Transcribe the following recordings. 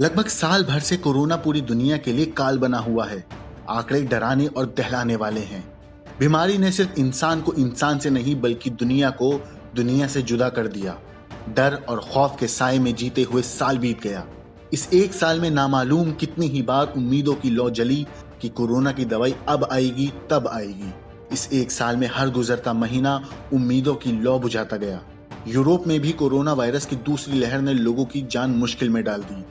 लगभग साल भर से कोरोना पूरी दुनिया के लिए काल बना हुआ है। आंकड़े डराने और दहलाने वाले हैं। बीमारी ने सिर्फ इंसान को इंसान से नहीं बल्कि दुनिया को दुनिया से जुदा कर दिया। डर और खौफ के साए में जीते हुए साल बीत गया। इस एक साल में नामालूम कितनी ही बार उम्मीदों की लौ जली कि कोरोना की दवाई अब आएगी तब आएगी। इस एक साल में हर गुजरता महीना उम्मीदों की लौ बुझाता गया। यूरोप में भी कोरोना वायरस की दूसरी लहर ने लोगों की जान मुश्किल में डाल दी।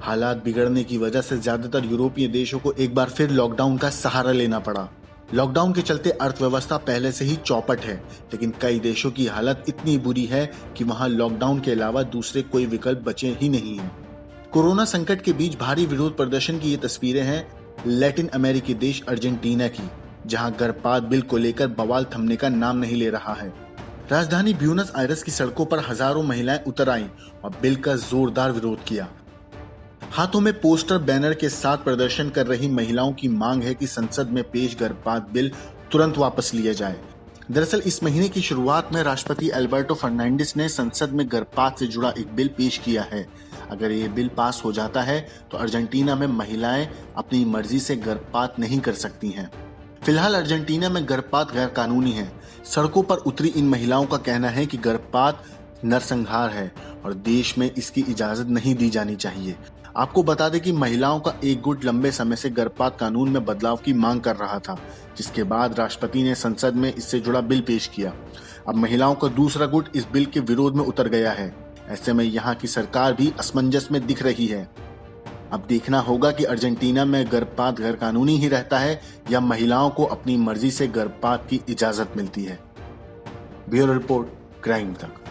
हालात बिगड़ने की वजह से ज्यादातर यूरोपीय देशों को एक बार फिर लॉकडाउन का सहारा लेना पड़ा। लॉकडाउन के चलते अर्थव्यवस्था पहले से ही चौपट है, लेकिन कई देशों की हालत इतनी बुरी है कि वहां लॉकडाउन के अलावा दूसरे कोई विकल्प बचे ही नहीं है। कोरोना संकट के बीच भारी विरोध प्रदर्शन की ये तस्वीरें हैं लैटिन अमेरिकी देश अर्जेंटीना की, जहां गर्भपात बिल को लेकर बवाल थमने का नाम नहीं ले रहा है। राजधानी ब्यूनस आयरस की सड़कों पर हजारों महिलाएं उतर आईं और बिल का जोरदार विरोध किया। हाथों में पोस्टर बैनर के साथ प्रदर्शन कर रही महिलाओं की मांग है कि संसद में पेश गर्भपात बिल तुरंत वापस लिया जाए। दरअसल इस महीने की शुरुआत में राष्ट्रपति अल्बर्टो फर्नांडिस ने संसद में गर्भपात से जुड़ा एक बिल पेश किया है। अगर ये बिल पास हो जाता है तो अर्जेंटीना में महिलाएं अपनी मर्जी से गर्भपात नहीं कर सकती हैं। फिलहाल अर्जेंटीना में गर्भपात गैर कानूनी है। सड़कों पर उतरी इन महिलाओं का कहना है कि गर्भपात नरसंहार है और देश में इसकी इजाजत नहीं दी जानी चाहिए। आपको बता दें कि महिलाओं का एक गुट लंबे समय से गर्भपात कानून में बदलाव की मांग कर रहा था, जिसके बाद राष्ट्रपति ने संसद में इससे जुड़ा बिल पेश किया। अब महिलाओं का दूसरा गुट इस बिल के विरोध में उतर गया है। ऐसे में यहाँ की सरकार भी असमंजस में दिख रही है। अब देखना होगा कि अर्जेंटीना में गर्भपात गैर कानूनी ही रहता है या महिलाओं को अपनी मर्जी से गर्भपात की इजाजत मिलती है। ब्यूरो रिपोर्ट, क्राइम तक।